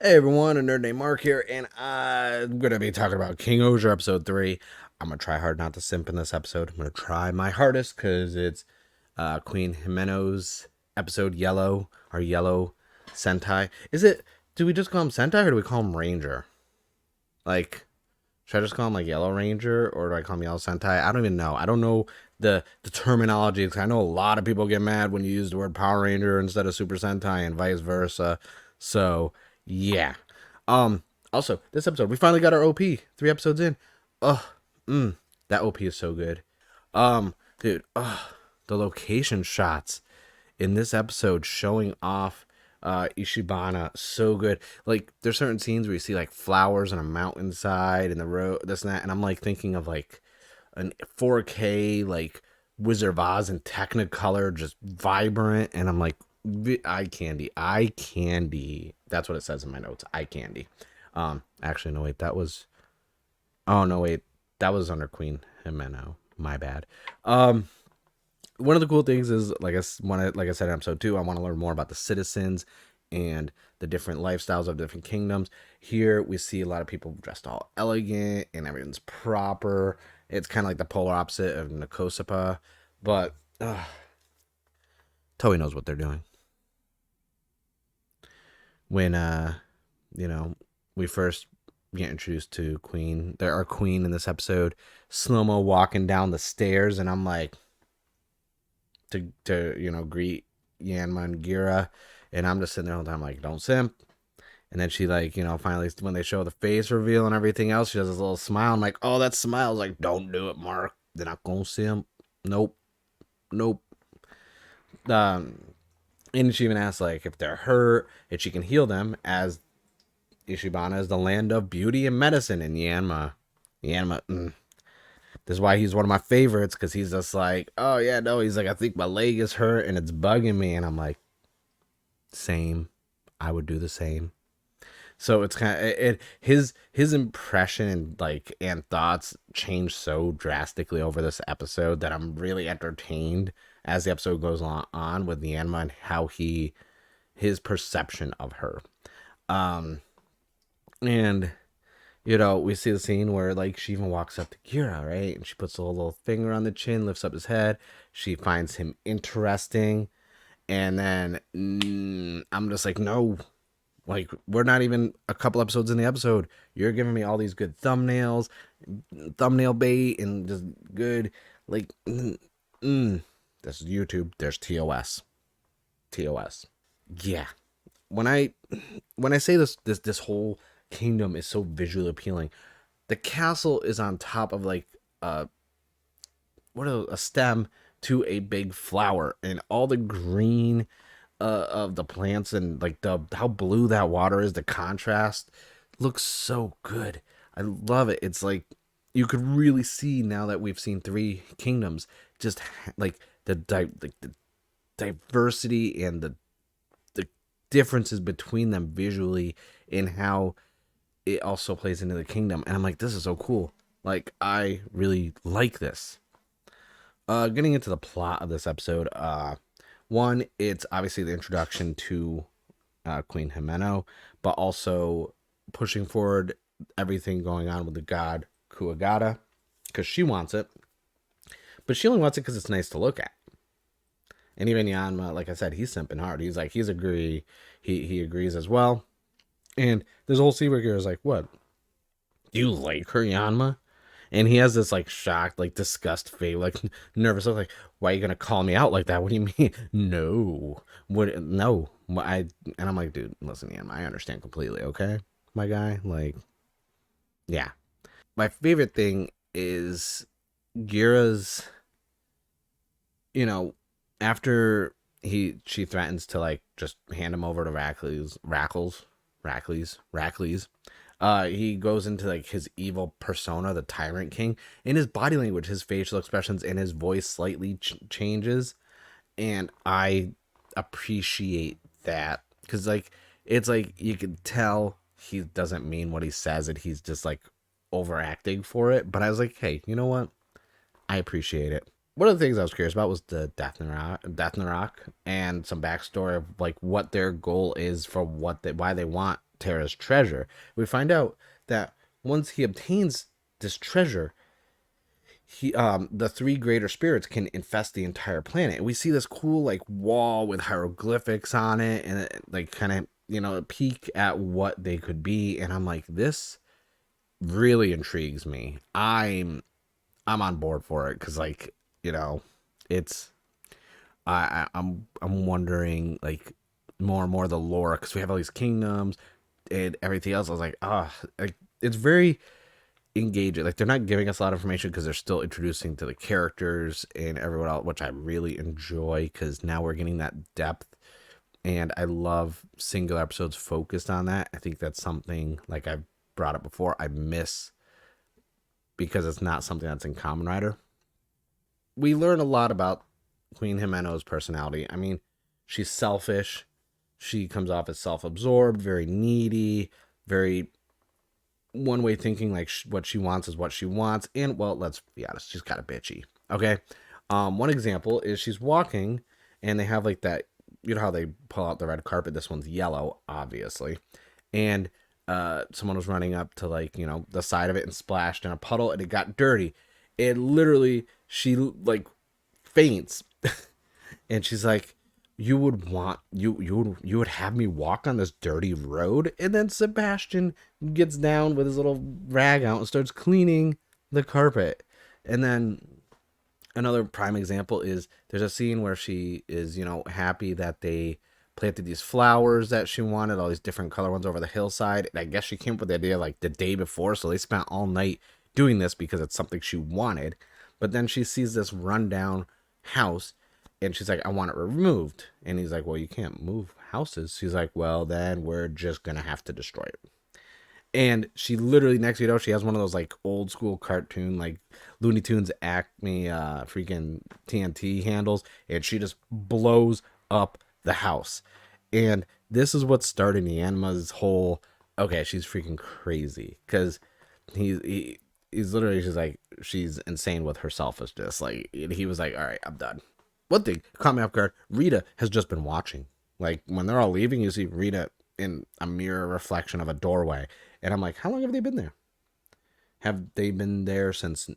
Hey everyone, a nerd named Mark here, and I'm gonna be talking about King-Ohger episode 3. I'm gonna try hard not to simp in this episode. I'm gonna try my hardest because it's Queen Himeno's episode Yellow, or Yellow Sentai. Do we just call him Sentai or do we call him Ranger? Like, should I just call him like Yellow Ranger or do I call him Yellow Sentai? I don't even know. I don't know the terminology. 'Cause I know a lot of people get mad when you use the word Power Ranger instead of Super Sentai and vice versa. So, yeah. Also, this episode, we finally got our OP. 3 episodes in. Ugh. That OP is so good. Dude, the location shots in this episode showing off Ishibana so good. Like there's certain scenes where you see like flowers on a mountainside and the road, this and that, and I'm like thinking of like an 4K like Wizard of Oz in Technicolor, just vibrant, and I'm like eye candy. That's what it says in my notes. Eye candy. Actually, no wait, that was. Oh no wait, that was under Queen Jimeno. My bad. One of the cool things is like I said in episode 2, I want to learn more about the citizens and the different lifestyles of different kingdoms. Here we see a lot of people dressed all elegant and everything's proper. It's kind of like the polar opposite of Nikosapa, but Toei knows what they're doing. When you know, we first get introduced to Queen, there are Queen in this episode, slow mo walking down the stairs, and I'm like, to greet Yanma and Gira, and I'm just sitting there all the time like, don't simp. And then she like, finally when they show the face reveal and everything else, she does this little smile. I'm like, oh, that smile is like, don't do it, Mark. They're not gonna simp. Nope, nope. Um, and she even asks like if they're hurt, if she can heal them, as Ishibana is the land of beauty and medicine. And Yanma, this is why he's one of my favorites, because he's just like, oh yeah, no, he's like, I think my leg is hurt and it's bugging me, and I'm like, same, I would do the same. So it's kind of his impression and thoughts change so drastically over this episode that I'm really entertained as the episode goes on with Yanma and how his perception of her. Um, and we see the scene where like she even walks up to Kira, right? And she puts a little finger on the chin, lifts up his head. She finds him interesting. And then I'm just like, no, like we're not even a couple episodes in the episode. You're giving me all these good thumbnail bait, and just good like, this is YouTube. There's TOS. Yeah. When I say this whole kingdom is so visually appealing. The castle is on top of like a stem to a big flower, and all the green of the plants and like the how blue that water is, the contrast looks so good. I love it. It's like you could really see now that we've seen 3 kingdoms, just like the diversity and the differences between them visually, in how it also plays into the kingdom. And I'm like, this is so cool. Like, I really like this. Getting into the plot of this episode, one, it's obviously the introduction to Queen Himeno, but also pushing forward everything going on with the god Kuwagata, because she wants it, but she only wants it because it's nice to look at. And even Yanma, like I said, he's simping hard. He's like, he agrees as well. And there's a whole scene where Kira's like, what? Do you like her, Yanma? And he has this like shocked, like disgust face, like nervous look, like, why are you gonna call me out like that? What do you mean? No. What no. And I'm like, dude, listen, Yanma, I understand completely, okay? My guy. Like, yeah. My favorite thing is Gira's, you know, after she threatens to like just hand him over to Rackley's. He goes into like his evil persona, the Tyrant King. In his body language, his facial expressions and his voice slightly changes, and I appreciate that, because like it's like you can tell he doesn't mean what he says, and he's just like overacting for it. But I was like, hey, you know what? I appreciate it. One of the things I was curious about was the Death Narok, and some backstory of like what their goal is for why they want Terra's treasure. We find out that once he obtains this treasure, the three greater spirits can infest the entire planet. And we see this cool like wall with hieroglyphics on it, and it, like kind of a peek at what they could be. And I'm like, this really intrigues me. I'm on board for it because it's I'm wondering like more and more the lore because we have all these kingdoms and everything else. I was like, like it's very engaging. Like they're not giving us a lot of information because they're still introducing to the characters and everyone else, which I really enjoy because now we're getting that depth. And I love single episodes focused on that. I think that's something like I've brought up before. I miss because it's not something that's in Kamen Rider. We learn a lot about Queen Himeno's personality. I mean, she's selfish. She comes off as self-absorbed, very needy, very one-way thinking. Like what she wants is what she wants. And well, let's be honest, she's kind of bitchy. Okay. One example is she's walking, and they have like that. You know how they pull out the red carpet. This one's yellow, obviously, and someone was running up to like the side of it and splashed in a puddle, and it got dirty. And literally, she like faints, and she's like, "You would want you would have me walk on this dirty road?" And then Sebastian gets down with his little rag out and starts cleaning the carpet. And then another prime example is there's a scene where she is happy that they planted these flowers that she wanted, all these different color ones over the hillside. And I guess she came up with the idea like the day before, so they spent all night doing this because it's something she wanted. But then she sees this rundown house, and she's like, I want it removed. And he's like, well, you can't move houses. She's like, well, then we're just gonna have to destroy it. And she literally, next thing you know, she has one of those like old school cartoon, like Looney Tunes Acme freaking TNT handles, and she just blows up the house. And this is what's starting Yanma's whole, okay, she's freaking crazy. Because he's literally just like, she's insane with her selfishness. Like, he was like, all right, I'm done. One thing caught me off guard, Rita has just been watching. Like, when they're all leaving, you see Rita in a mirror reflection of a doorway. And I'm like, how long have they been there? Have they been there since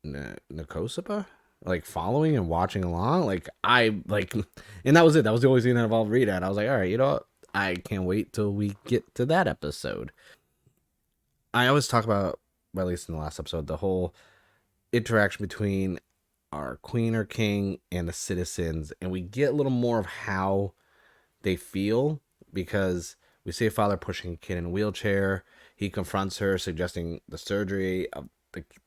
Nikosapa? Like following and watching along? And that was it. That was the only scene that involved Rita. And I was like, all right, you know what? I can't wait till we get to that episode. I always talk about, or at least in the last episode, the whole interaction between our queen or king and the citizens. And we get a little more of how they feel because we see a father pushing a kid in a wheelchair. He confronts her, suggesting the surgery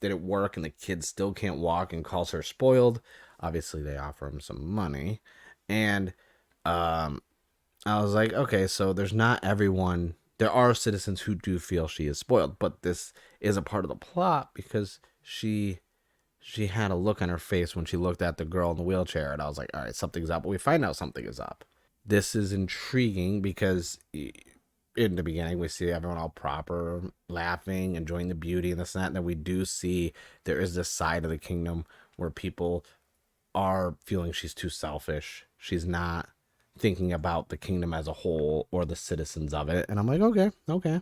didn't work, and the kid still can't walk, and calls her spoiled. Obviously, they offer him some money, and I was like, okay, so there's not everyone. There are citizens who do feel she is spoiled, but this is a part of the plot because she had a look on her face when she looked at the girl in the wheelchair, and I was like, all right, something's up. But we find out something is up. This is intriguing because in the beginning we see everyone all proper, laughing, enjoying the beauty and this and that. And then we do see there is this side of the kingdom where people are feeling she's too selfish. She's not thinking about the kingdom as a whole or the citizens of it. And I'm like, okay.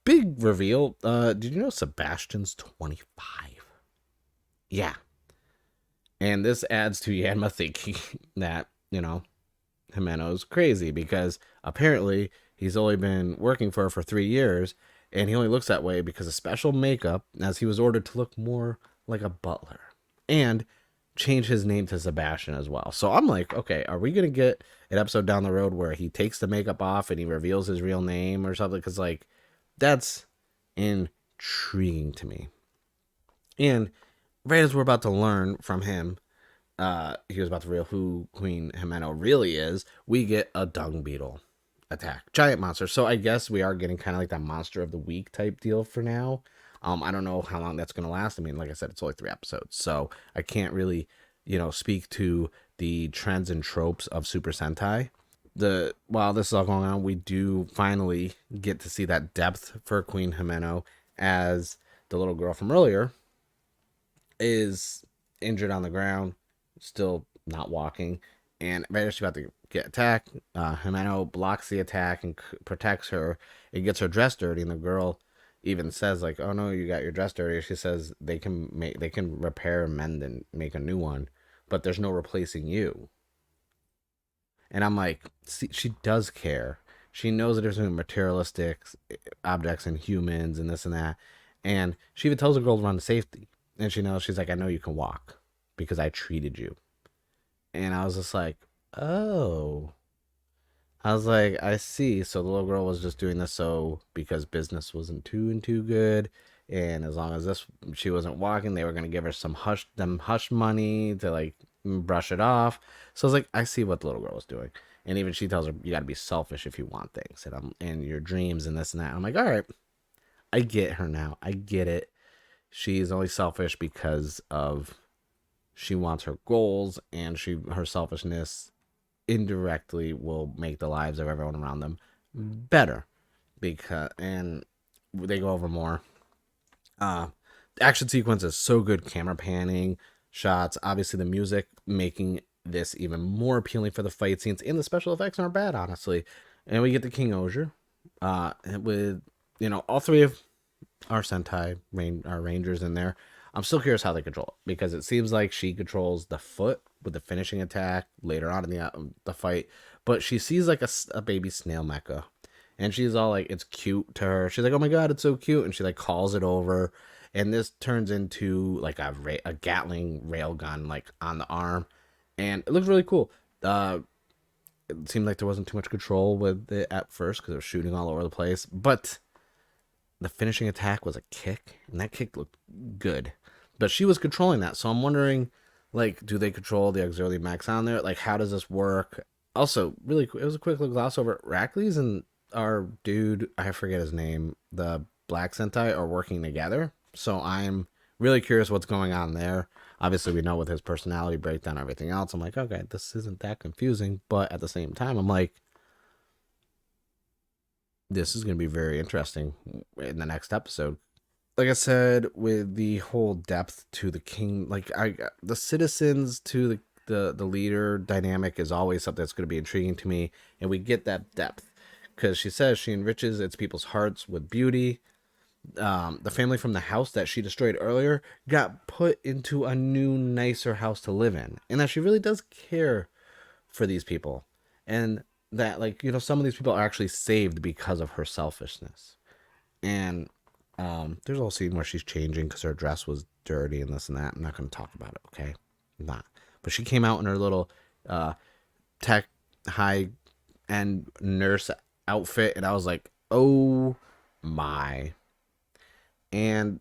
Big reveal. Did you know Sebastian's 25? Yeah. And this adds to Yanma thinking that, Himeno's crazy because apparently he's only been working for her for 3 years, and he only looks that way because of special makeup, as he was ordered to look more like a butler and change his name to Sebastian as well. So I'm like, okay, are we going to get an episode down the road where he takes the makeup off and he reveals his real name or something? Because, like, that's intriguing to me. And right as we're about to learn from him, he was about to reveal who Queen Himeno really is, we get a dung beetle attack. Giant monster. So I guess we are getting kind of like that monster of the week type deal for now. I don't know how long that's going to last. I mean, like I said, it's only 3 episodes. So I can't really, speak to the trends and tropes of Super Sentai. While this is all going on, we do finally get to see that depth for Queen Himeno as the little girl from earlier is injured on the ground, still not walking, and right as she's about to get attacked. Himeno blocks the attack and protects her. It gets her dress dirty, and the girl even says like, "Oh no, you got your dress dirty." She says they can repair, mend, and make a new one, but there's no replacing you. And I'm like, see, she does care. She knows the difference between materialistic objects and humans and this and that. And she even tells the girl to run to safety. And she knows, she's like, I know you can walk because I treated you. And I was just like, oh. I was like, I see. So the little girl was just doing this so because business wasn't too good. And as long as this she wasn't walking, they were gonna give her some hush money to like brush it off. So I was like, I see what the little girl was doing. And even she tells her, you gotta be selfish if you want things and your dreams and this and that. I'm like, all right, I get her now. I get it. She's only selfish because of she wants her goals, and her selfishness indirectly will make the lives of everyone around them better. Because and they go over more. The action sequence is so good, camera panning, shots, obviously the music making this even more appealing for the fight scenes, and the special effects aren't bad, honestly. And we get the King-Ohger, with all three of our Sentai our Rangers in there. I'm still curious how they control it, because it seems like she controls the foot with the finishing attack later on in the fight, but she sees like a baby snail mecha, and she's all like, it's cute to her. She's like, oh my god, it's so cute, and she like calls it over, and this turns into like a Gatling railgun like on the arm, and it looks really cool. It seemed like there wasn't too much control with it at first because it was shooting all over the place, but the finishing attack was a kick, and that kick looked good. But she was controlling that, so I'm wondering, like, do they control the auxiliary max on there? Like, how does this work? Also, really, it was a quick little gloss over. Rackley's and our dude, I forget his name, the Black Sentai, are working together. So I'm really curious what's going on there. Obviously, we know with his personality breakdown and everything else, I'm like, okay, this isn't that confusing. But at the same time, I'm like, this is going to be very interesting in the next episode. Like I said, with the whole depth to the king, like the citizens to the leader dynamic is always something that's going to be intriguing to me, and we get that depth because she says she enriches its people's hearts with beauty. The family from the house that she destroyed earlier got put into a new, nicer house to live in, and that she really does care for these people, and that some of these people are actually saved because of her selfishness. And there's a whole scene where she's changing because her dress was dirty and this and that. I'm not going to talk about it, okay? I'm not. But she came out in her little tech high end nurse outfit, and I was like, oh my. And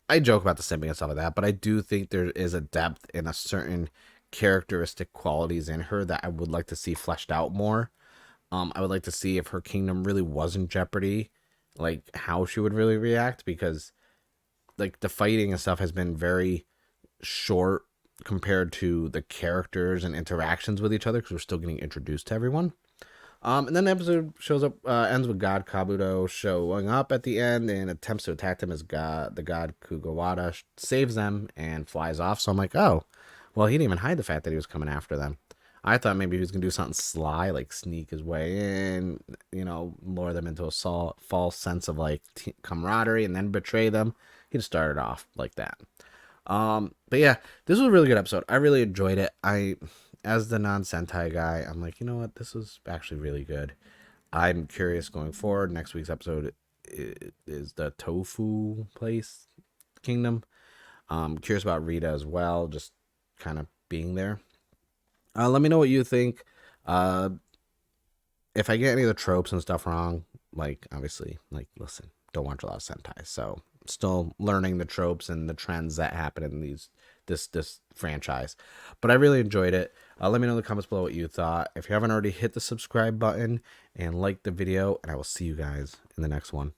I joke about the simping and stuff like that, but I do think there is a depth in a certain characteristic qualities in her that I would like to see fleshed out more. I would like to see if her kingdom really was in jeopardy, like how she would really react, because like the fighting and stuff has been very short compared to the characters and interactions with each other, because we're still getting introduced to everyone. And then the episode ends with God Kabuto showing up at the end and attempts to attack them as the god Kugawara saves them and flies off. So I'm like, oh, well, he didn't even hide the fact that he was coming after them. I thought maybe he was going to do something sly, like sneak his way in, lure them into a false sense of like camaraderie and then betray them. He just started off like that. But yeah, this was a really good episode. I really enjoyed it. As the non-Sentai guy, I'm like, you know what? This was actually really good. I'm curious going forward. Next week's episode is the Tofu place kingdom. Curious about Rita as well, just kind of being there. Let me know what you think. If I get any of the tropes and stuff wrong, like, obviously, like, listen, don't watch a lot of Sentai, so still learning the tropes and the trends that happen in this franchise. But I really enjoyed it. Let me know in the comments below what you thought. If you haven't already, hit the subscribe button and like the video, and I will see you guys in the next one.